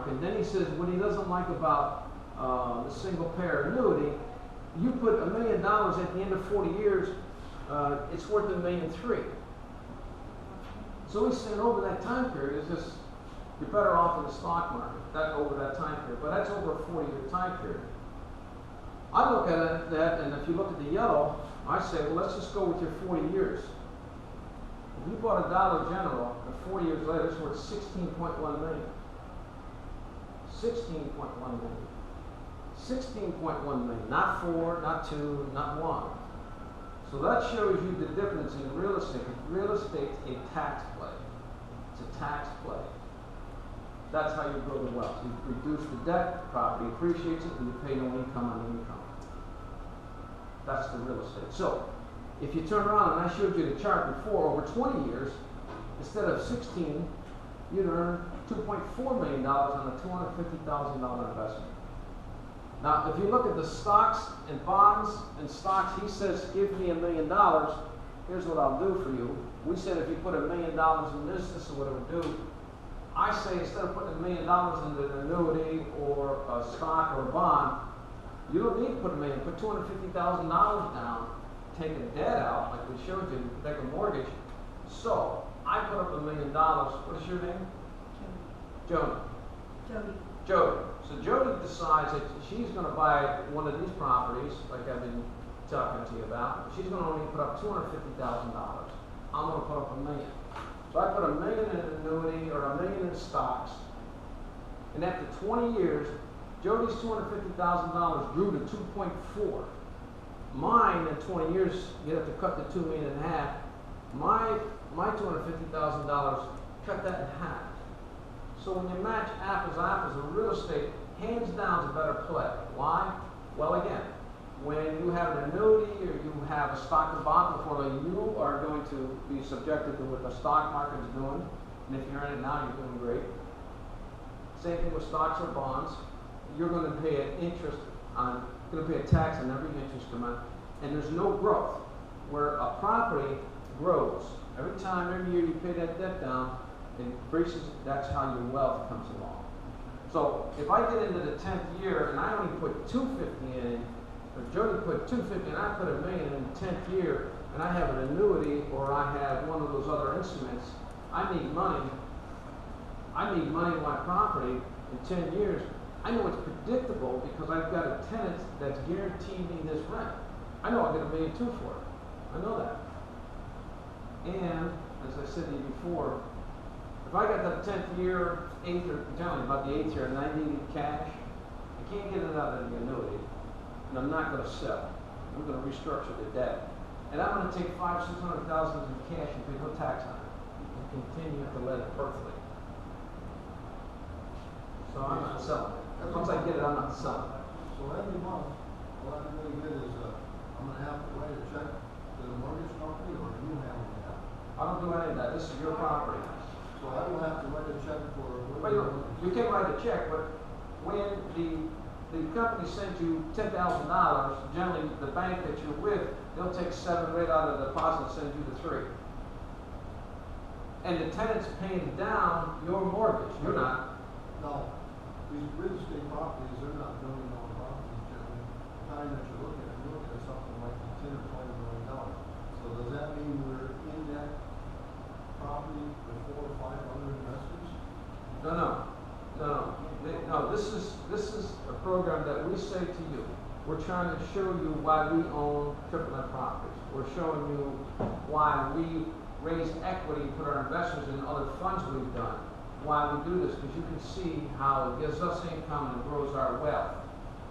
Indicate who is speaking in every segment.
Speaker 1: And then he says what he doesn't like about the single payer annuity, you put $1 million at the end of 40 years, it's worth $1.3 million. So he's saying over that time period, it's just, you're better off in the stock market over that time period. But that's over a 40-year time period. I look at that, and if you look at the yellow, I say, well, let's just go with your 40 years. If you bought a Dollar General, and 40 years later, it's worth $16.1 million. $16.1 million. $16.1 million. Not 4, not 2, not 1. So that shows you the difference in real estate. Real estate's a tax play. It's a tax play. That's how you grow the wealth. You reduce the debt, property appreciates it, and you pay no income on the income. That's the real estate. So, if you turn around, and I showed you the chart before, over 20 years, instead of 16, you'd earn $2.4 million on a $250,000 investment. Now, if you look at the stocks and bonds and stocks, he says, give me $1 million. Here's what I'll do for you. We said if you put $1 million in this is what it would do. I say instead of putting $1 million into an annuity or a stock or a bond, you don't need to put $1 million. Put $250,000 down, take a debt out, like we showed you, take a mortgage. So I put up $1 million. What is your name? Jody. Jody. So Jody decides that she's going to buy one of these properties, like I've been talking to you about. She's going to only put up $250,000. I'm going to put up $1 million. So I put $1 million in an annuity or $1 million in stocks. And after 20 years, Jody's $250,000 grew to 2.4. Mine in 20 years, you have to cut the $2 million in half. My $250,000 cut that in half. So when you match apples to apples in real estate, hands down is a better play. Why? Well, again, when you have an annuity or you have a stock and bond portfolio, you are going to be subjected to what the stock market is doing. And if you're in it now, you're doing great. Same thing with stocks or bonds. You're going to pay an interest on, going to pay a tax on every interest amount. And there's no growth. Where a property grows. Every year you pay that debt down, it increases, that's how your wealth comes along. So if I get into the 10th year and I only put $250 in, or Jody put $250 and I put $1 million in the 10th year, and I have an annuity or I have one of those other instruments, I need money. I need money in my property in 10 years. I know it's predictable because I've got a tenant that's guaranteed me this rent. I know I'll get $1.2 million for it. I know that. And, as I said to you before, if I got that 10th year, 8th, or generally about the 8th year, and I needed cash, I can't get it out of the annuity, and I'm not going to sell. I'm going to restructure the debt. And I'm going to take $500,000, $600,000 in cash and pay no tax on it, and continue to let it percolate. So I'm not selling it. Once I get it, I'm not selling it.
Speaker 2: So every month, what I'm going to get is, I'm going to have to write a check to the mortgage company, or you handle that?
Speaker 1: I don't do any of that. This is your property.
Speaker 2: So I don't have to write a check for.
Speaker 1: Well, you can write a check, but when the company sends you $10,000, generally the bank that you're with, they'll take 7 or 8 out of the deposit and send you the 3. And the tenant's paying down your mortgage. You're not.
Speaker 2: No. These real estate properties, they're not building on properties generally. The time that you're looking at something like $10 or $20 million. So does that mean we're in that property with 4 or 5 other investors?
Speaker 1: No. This is a program that we say to you. We're trying to show you why we own AAA properties. We're showing you why we raise equity, put our investments in other funds we've done. Why we do this, because you can see how it gives us income and grows our wealth.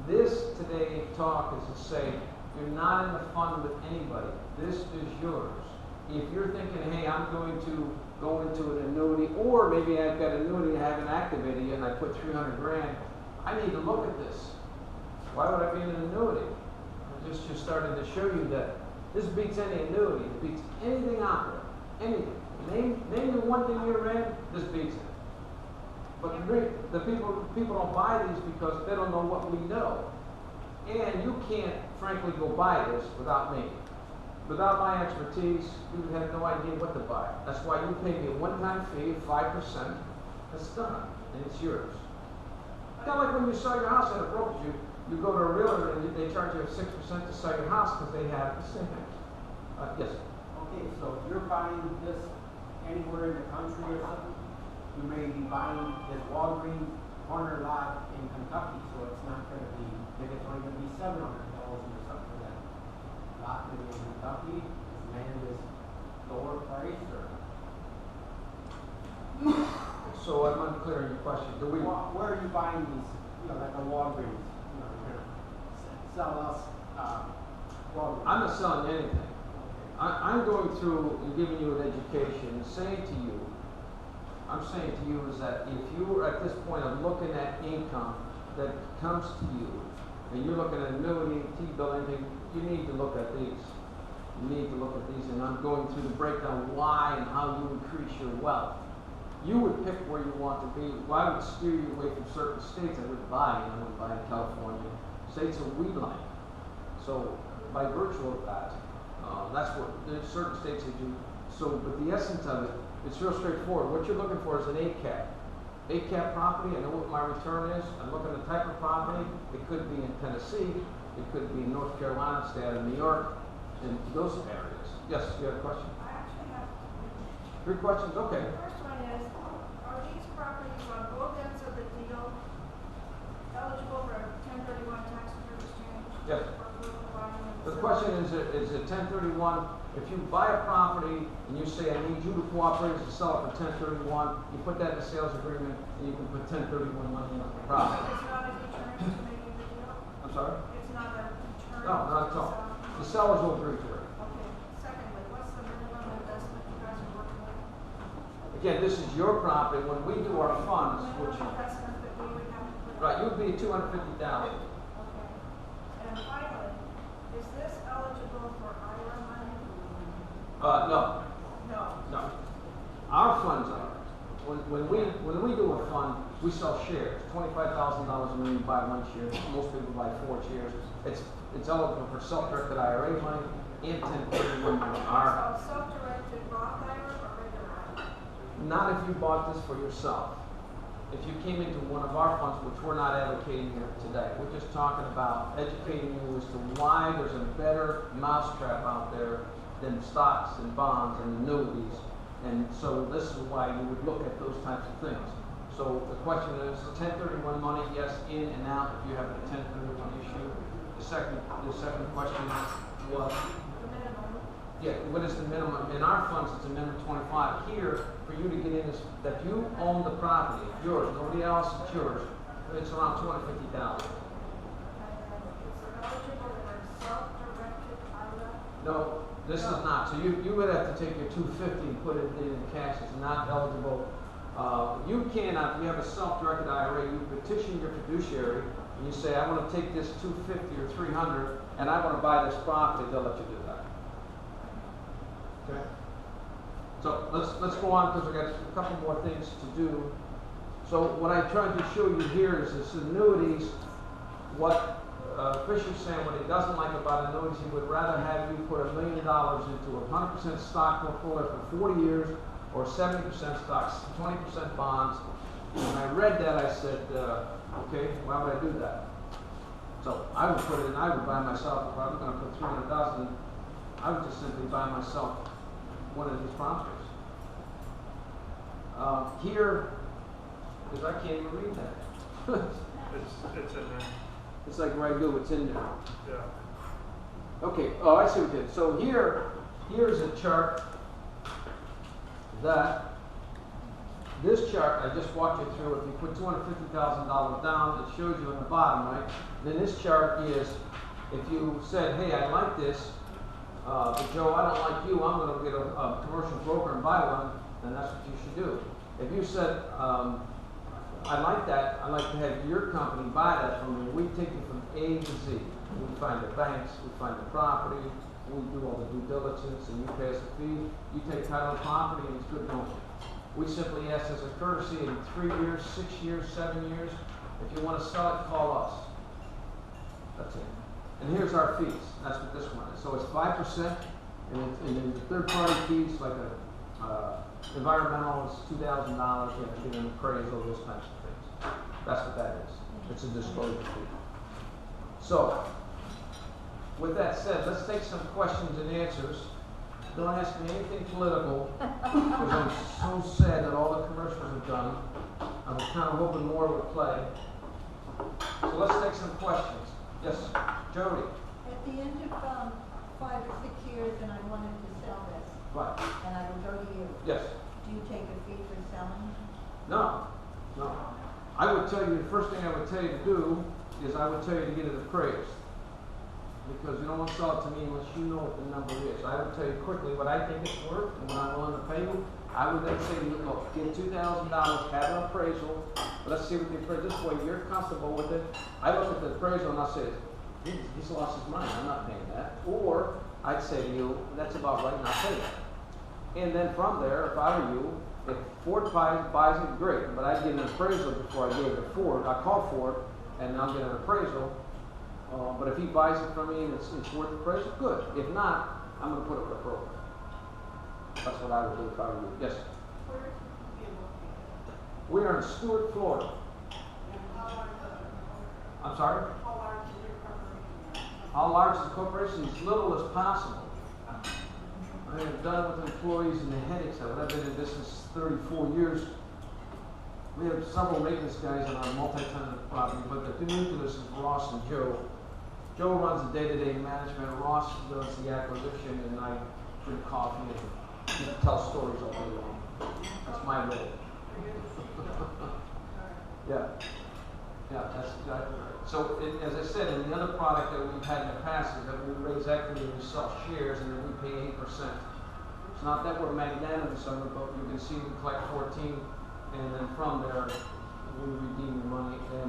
Speaker 1: This today talk is to say, you're not in the fund with anybody. This is yours. If you're thinking, hey, I'm going to go into an annuity, or maybe I've got an annuity I haven't activated yet and I put $300,000, I need to look at this. Why would I be in an annuity? I'm just starting to show you that this beats any annuity. It beats anything out there. Anything. Name me one thing you're in, this beats it. But the people don't buy these because they don't know what we know. And you can't, frankly, go buy this without me. Without my expertise, you would have no idea what to buy. That's why you pay me a one-time fee of 5%. That's done, and it's yours. Kind of like when you sell your house at a brokerage, you go to a realtor and they charge you 6% to sell your house because they have the same thing. Yes.
Speaker 3: Okay, so if you're buying this anywhere in the country or something, you may be buying this Walgreens corner lot in Kentucky, so it's not gonna be, maybe it's only gonna be $700 or something for that lot maybe in Kentucky, is land is lower price or?
Speaker 1: So I'm unclear on your question. Do we?
Speaker 3: Where are you buying these, like a Walgreens, you're gonna sell us, Walgreens?
Speaker 1: I'm not selling anything.
Speaker 3: Okay.
Speaker 1: I'm going through and giving you an education and saying to you, I'm saying to you is that if you are at this point of looking at income that comes to you, and you're looking at annuity, T-bill, anything, you need to look at these. You need to look at these, and I'm going through the breakdown why and how you increase your wealth. You would pick where you want to be. Well, I would steer you away from certain states I wouldn't buy in. I wouldn't buy in California. States that we like. So by virtue of that, that's what there's certain states that do. So, but the essence of it, it's real straightforward. What you're looking for is an ACAP. ACAP property, I know what my return is. I'm looking at the type of property. It could be in Tennessee. It could be in North Carolina, state of New York, and those areas. Yes, you have a question?
Speaker 4: I actually have
Speaker 1: Three questions? Okay.
Speaker 4: The first one is, are these properties on both ends of the deal eligible for 1031 tax return exchange?
Speaker 1: Yes.
Speaker 4: Or political buying and
Speaker 1: The
Speaker 4: selling?
Speaker 1: question is it 1031, if you buy a property and you say, I need you to cooperate to sell it for 1031, you put that in a sales agreement and you can put 1031 money on the property.
Speaker 4: It's not a deterrent to making the deal?
Speaker 1: I'm sorry?
Speaker 4: It's not a deterrent?
Speaker 1: No, not at
Speaker 4: to
Speaker 1: all.
Speaker 4: selling?
Speaker 1: The sellers will agree to it.
Speaker 4: Okay. Secondly, what's the minimum investment you guys are working with?
Speaker 1: Again, this is your property. When we do our funds, which,
Speaker 4: Minimum investment that we would have to put in?
Speaker 1: right, you would be 250,000.
Speaker 4: Okay. And finally, is this eligible for IRA money?
Speaker 1: No,
Speaker 4: No.
Speaker 1: no. Our funds are. When we do a fund, we sell shares. $25,000 when you buy one share. Most people buy 4 shares. It's eligible for self-directed IRA money and 1031 money. Our,
Speaker 4: So self-directed Roth IRA or regular IRA?
Speaker 1: not if you bought this for yourself. If you came into one of our funds, which we're not advocating here today, we're just talking about educating you as to why there's a better mousetrap out there than stocks and bonds and annuities. And so this is why you would look at those types of things. So the question is, 1031 money, yes, in and out if you have a 1031 issue. The second question was,
Speaker 4: The minimum.
Speaker 1: yeah, what is the minimum? In our funds, it's a minimum 25. Here, for you to get in this, that you own the property, it's yours, nobody else, it's yours. It's around 250,000.
Speaker 4: And it's eligible for self-directed IRA?
Speaker 1: No, this is not. So you would have to take your 250 and put it in cash. It's not eligible. You cannot, if you have a self-directed IRA, you petition your fiduciary and you say, I want to take this 250 or 300 and I want to buy this property, they'll let you do that. Okay? So let's go on because we've got a couple more things to do. So what I tried to show you here is this annuities. What Fisher's saying, what he doesn't like about annuities, he would rather have you put $1 million into a 100% stock portfolio for 40 years or 70% stocks, 20% bonds. When I read that, I said, okay, why would I do that? So I would put it in, I would buy myself, if I was going to put 300,000, I would just simply buy myself one of these properties. Here, because I can't even read that.
Speaker 5: It's in there,
Speaker 1: It's like Ragu, it's in there.
Speaker 5: yeah.
Speaker 1: Okay, oh, I see what it is. So here's a chart that, this chart, I just walked you through. If you put $250,000 down, it shows you on the bottom, right? Then this chart is, if you said, hey, I like this, but Joe, I don't like you, I'm going to get a commercial broker and buy one, then that's what you should do. If you said, I like that, I'd like to have your company buy that from me, we take you from A to Z. We find the banks, we find the property, we do all the due diligence, and you pay us a fee. You take title of property and it's good going. We simply ask as a courtesy in 3 years, 6 years, 7 years, if you want to sell it, call us. That's it. And here's our fees. That's what this one is. So it's 5%, and then the third-party fees, like environmental, is $2,000. You have to get an appraisal, those types of things. That's what that is. It's a disclosure fee. So, with that said, let's take some questions and answers. Don't ask me anything political, because I'm so sad that all the commercials are done. I was kind of hoping more would play. So let's take some questions. Yes, Jody?
Speaker 6: At the end of 5 or 6 years, and I wanted to sell this,
Speaker 1: Right.
Speaker 6: and I will go to you,
Speaker 1: Yes.
Speaker 6: do you take a fee for selling?
Speaker 1: No, no. I would tell you, the first thing I would tell you to do is I would tell you to get it appraised. Because you don't want to sell it to me unless you know what the number is. I would tell you quickly what I think it's worth and what I'm willing to pay you. I would then say to you, look, get $2,000, have an appraisal, let's see what the appraisal, this way you're comfortable with it. I look at the appraisal and I say, he's lost his mind, I'm not paying that. Or I'd say to you, that's about right and I'll pay that. And then from there, if I were you, if Ford buys it, great, but I'd get an appraisal before I gave it to Ford. I call Ford and I'll get an appraisal. But if he buys it from me and it's worth appraisal, good. If not, I'm going to put it with a broker. That's what I would do if I were you. Yes?
Speaker 4: Where is it located?
Speaker 1: We are in Stuart, Florida.
Speaker 4: And how large is it?
Speaker 1: I'm sorry?
Speaker 4: How large is your corporation?
Speaker 1: How large is the corporation? As little as possible. I have done it with employees and the headaches of it. I've been in business 34 years. We have several maintenance guys on our multi-tenant property, but the new to this is Ross and Joe. Joe runs the day-to-day management. Ross does the acquisition, and I drink coffee and tell stories all day long. That's my role. Yeah. Yeah, that's exactly right. So, as I said, in the other product that we've had in the past is that we raise equity and we sell shares and then we pay 8%. It's not that we're magnanimous on it, but you can see we collect 14, and then from there, we redeem the money